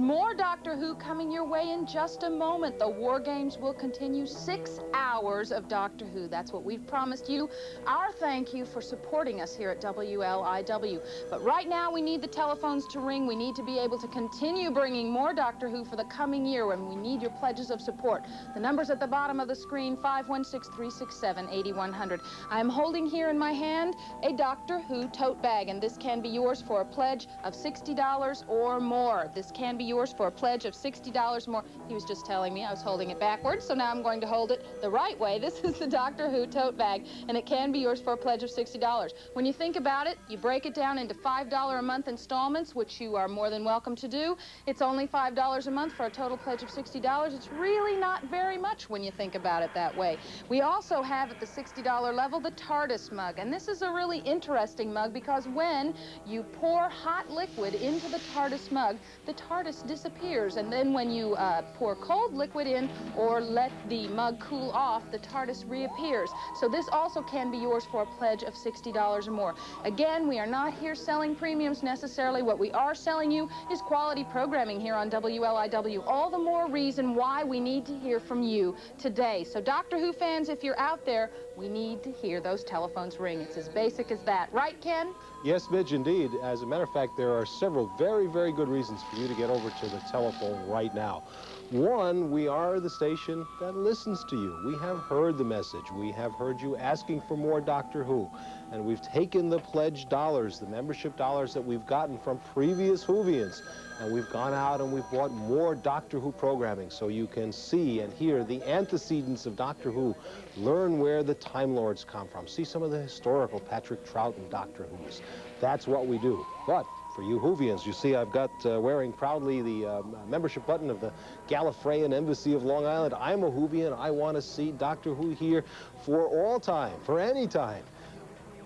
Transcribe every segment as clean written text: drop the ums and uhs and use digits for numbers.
more Doctor Who coming your way in just a moment. The War Games will continue 6 hours of Doctor Who. That's what we've promised you. Our thank you for supporting us here at WLIW. But right now, we need the telephones to ring. We need to be able to continue bringing more Doctor Who for the coming year, and we need your pledges of support. The number's at the bottom of the screen, 516-367-8100. I'm holding here in my hand a Doctor Who tote bag, and this can be yours for a pledge of $60 or more. This can be yours for a pledge of $60 more. He was just telling me I was holding it backwards, so now I'm going to hold it the right way. This is the Doctor Who tote bag, and it can be yours for a pledge of $60. When you think about it, you break it down into $5 a month installments, which you are more than welcome to do. It's only $5 a month for a total pledge of $60. It's really not very much when you think about it that way. We also have at the $60 level the TARDIS mug, and this is a really interesting mug because when you pour hot liquid into the TARDIS mug, the TARDIS disappears, and then when you pour cold liquid in or let the mug cool off, the TARDIS reappears. So this also can be yours for a pledge of $60 or more. Again, we are not here selling premiums necessarily. What we are selling you is quality programming here on WLIW. All the more reason why we need to hear from you today. So Doctor Who fans, if you're out there, we need to hear those telephones ring. It's as basic as that. Right, Ken? Yes, Midge, indeed. As a matter of fact, there are several very, very good reasons for you to get over to the telephone right now. One, we are the station that listens to you. We have heard the message. We have heard you asking for more Doctor Who. And we've taken the pledge dollars, the membership dollars that we've gotten from previous Whovians, and we've gone out and we've bought more Doctor Who programming so you can see and hear the antecedents of Doctor Who, learn where the Time Lords come from, see some of the historical Patrick Troughton Doctor Who's. That's what we do. But for you Whovians, you see I've got wearing proudly the membership button of the Gallifreyan Embassy of Long Island. I'm a Whovian. I want to see Doctor Who here for all time, for any time.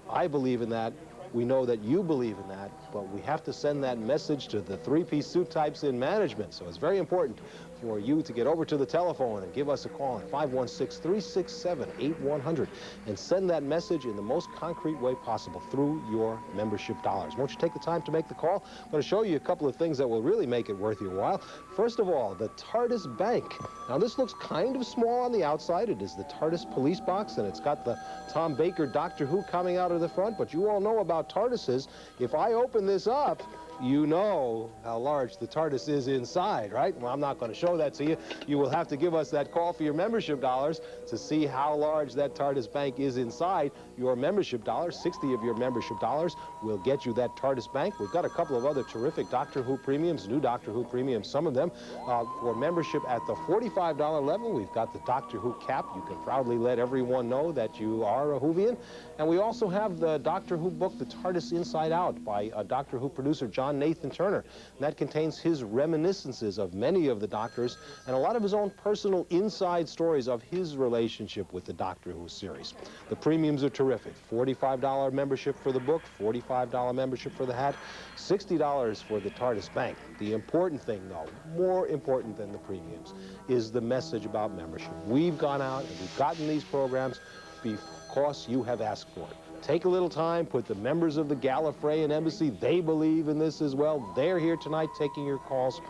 I believe in that. We know that you believe in that, but we have to send that message to the three-piece suit types in management. So it's very important for you to get over to the telephone and give us a call at 516-367-8100 and send that message in the most concrete way possible through your membership dollars. Won't you take the time to make the call? I'm going to show you a couple of things that will really make it worth your while. First of all, the TARDIS bank. Now, this looks kind of small on the outside. It is the TARDIS police box, and it's got the Tom Baker Doctor Who coming out of the front, but you all know about TARDISes. If I open this up, you know how large the TARDIS is inside, right? Well, I'm not going to show that to you. You will have to give us that call for your membership dollars to see how large that TARDIS bank is inside your membership dollars. 60 of your membership dollars will get you that TARDIS bank. We've got a couple of other terrific Doctor Who premiums, new Doctor Who premiums, some of them for membership at the $45 level. We've got the Doctor Who cap. You can proudly let everyone know that you are a Whovian. And we also have the Doctor Who book, The TARDIS Inside Out, by Doctor Who producer John Nathan Turner. And that contains his reminiscences of many of the Doctors and a lot of his own personal inside stories of his relationship with the Doctor Who series. The premiums are terrific. $45 membership for the book, $45 membership for the hat, $60 for the TARDIS bank. The important thing, though, more important than the premiums, is the message about membership. We've gone out and we've gotten these programs because you have asked for it. Take a little time, put the members of the Gallifreyan Embassy, they believe in this as well. They're here tonight taking your calls.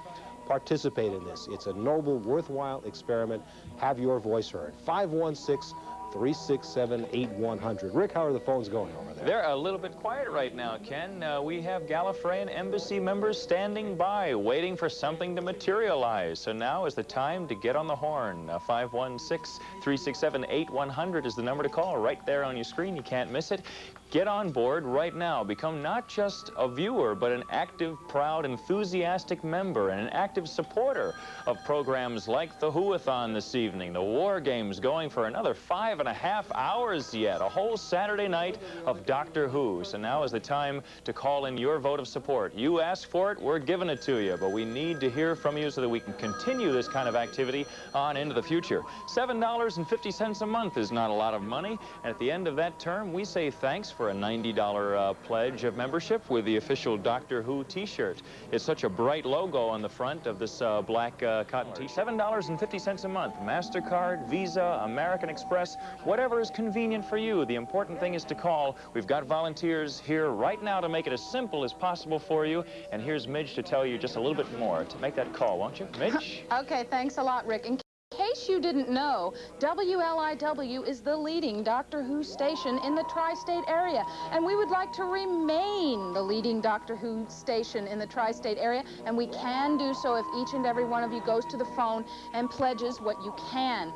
Participate in this. It's a noble, worthwhile experiment. Have your voice heard. 516-367-8100. Rick, how are the phones going over there? They're a little bit quiet right now, Ken. We have Gallifreyan Embassy members standing by, waiting for something to materialize. So now is the time to get on the horn. 516-367-8100 is the number to call right there on your screen. You can't miss it. Get on board right now. Become not just a viewer, but an active, proud, enthusiastic member and an active supporter of programs like the Who-a-thon this evening, the War Games going for another 5.5 hours yet, a whole Saturday night of Doctor Who. So now is the time to call in your vote of support. You ask for it, we're giving it to you, but we need to hear from you so that we can continue this kind of activity on into the future. $7.50 a month is not a lot of money, and at the end of that term, we say thanks for a $90 pledge of membership with the official Doctor Who t-shirt. It's such a bright logo on the front of this black cotton t-shirt. $7.50 a month. MasterCard, Visa, American Express, whatever is convenient for you. The important thing is to call. We've got volunteers here right now to make it as simple as possible for you. And here's Midge to tell you just a little bit more. To make that call, won't you, Midge? Okay, thanks a lot, Rick. In case you didn't know, WLIW is the leading Doctor Who station in the tri-state area, and we would like to remain the leading Doctor Who station in the tri-state area, and we can do so if each and every one of you goes to the phone and pledges what you can.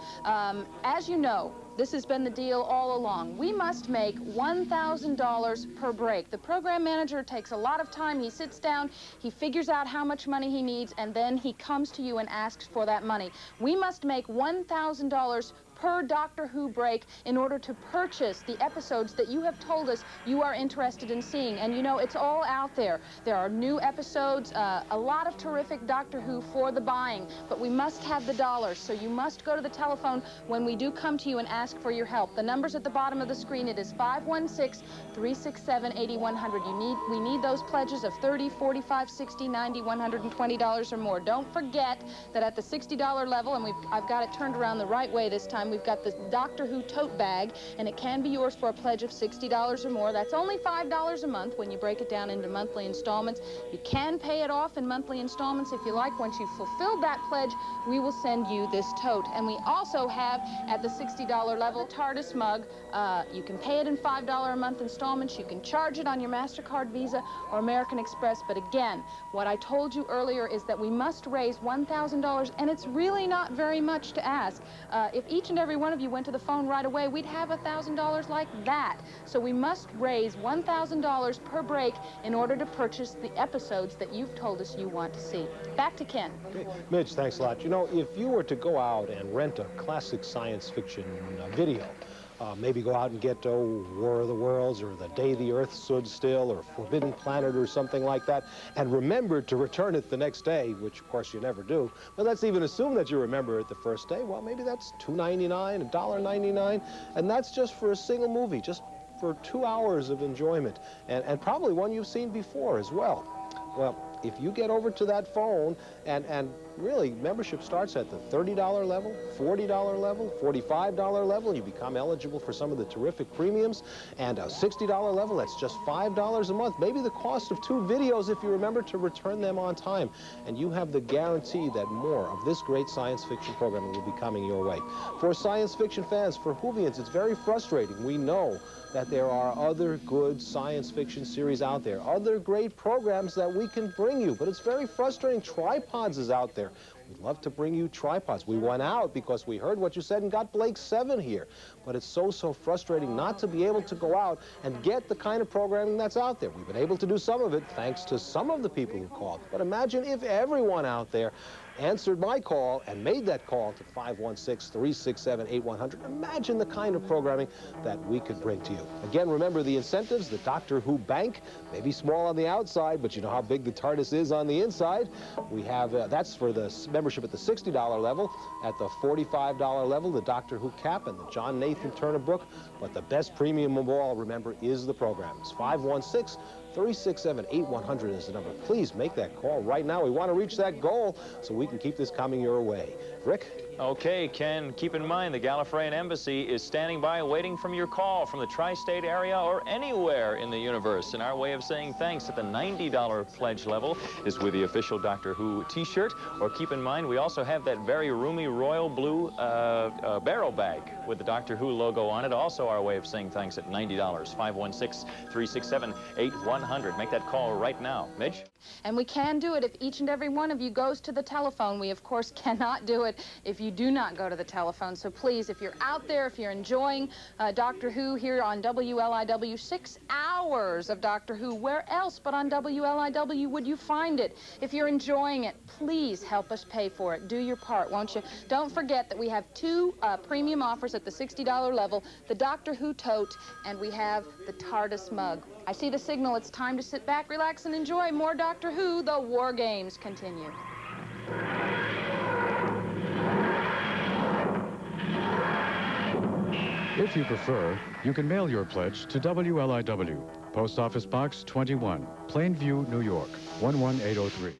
As you know, this has been the deal all along. We must make $1,000 per break. The program manager takes a lot of time. He sits down, he figures out how much money he needs, and then he comes to you and asks for that money. We must make $1,000 per Doctor Who break in order to purchase the episodes that you have told us you are interested in seeing. And you know, it's all out there. There are new episodes, a lot of terrific Doctor Who for the buying, but we must have the dollars, so you must go to the telephone when we do come to you and ask for your help. The number's at the bottom of the screen. It is 516-367-8100. We need those pledges of $30, $45, $60, $90, $120 or more. Don't forget that at the $60 level, and I've got it turned around the right way this time, we've got the Doctor Who tote bag, and it can be yours for a pledge of $60 or more. That's only $5 a month when you break it down into monthly installments. You can pay it off in monthly installments if you like. Once you've fulfilled that pledge, we will send you this tote. And we also have, at the $60 level, TARDIS mug. You can pay it in $5 a month installments. You can charge it on your MasterCard, Visa, or American Express. But again, what I told you earlier is that we must raise $1,000, and it's really not very much to ask. If each and every one of you went to the phone right away, we'd have $1,000 like that. So we must raise $1,000 per break in order to purchase the episodes that you've told us you want to see. Back to Ken. Okay. Midge, thanks a lot. You know, if you were to go out and rent a classic science fiction video, maybe go out and get War of the Worlds or The Day the Earth Stood Still or Forbidden Planet or something like that, and remember to return it the next day, which of course you never do, but let's even assume that you remember it the first day. Well, maybe that's $2.99, $1.99, and that's just for a single movie, just for 2 hours of enjoyment, and probably one you've seen before as well. Well, if you get over to that phone, and really, membership starts at the $30 level, $40 level, $45 level, and you become eligible for some of the terrific premiums, and a $60 level, that's just $5 a month, maybe the cost of 2 videos if you remember to return them on time, and you have the guarantee that more of this great science fiction programming will be coming your way. For science fiction fans, for Whovians, it's very frustrating. We know that there are other good science fiction series out there, other great programs that we can bring you, but it's very frustrating. Tripods is out there. We'd love to bring you tripods. We went out because we heard what you said and got Blake 7 here. But it's so frustrating not to be able to go out and get the kind of programming that's out there. We've been able to do some of it thanks to some of the people who called. But imagine if everyone out there answered my call and made that call to 516-367-8100. Imagine the kind of programming that we could bring to you. Again, remember the incentives, the Doctor Who Bank, maybe small on the outside, but you know how big the TARDIS is on the inside. We have, that's for the membership at the $60 level. At the $45 level, the Doctor Who Cap and the John Nathan Turner book. But the best premium of all, remember, is the program. It's 516-367-8100 is the number. Please make that call right now. We want to reach that goal so we can keep this coming your way. Rick? Okay, Ken, keep in mind the Gallifreyan Embassy is standing by waiting from your call from the tri-state area or anywhere in the universe. And our way of saying thanks at the $90 pledge level is with the official Doctor Who t-shirt. Or keep in mind, we also have that very roomy royal blue barrel bag with the Doctor Who logo on it. Also our way of saying thanks at $90. 516-367-8100. Make that call right now. Midge? And we can do it if each and every one of you goes to the telephone. We, of course, cannot do it if you do not go to the telephone. So please, if you're out there, if you're enjoying Doctor Who here on WLIW, 6 hours of Doctor Who, where else but on WLIW would you find it? If you're enjoying it, please help us pay for it. Do your part, won't you? Don't forget that we have 2 premium offers at the $60 level, the Doctor Who tote, and we have the TARDIS mug. I see the signal. It's time to sit back, relax, and enjoy more Doctor Who. The War Games continue. If you prefer, you can mail your pledge to WLIW, Post Office Box 21, Plainview, New York, 11803.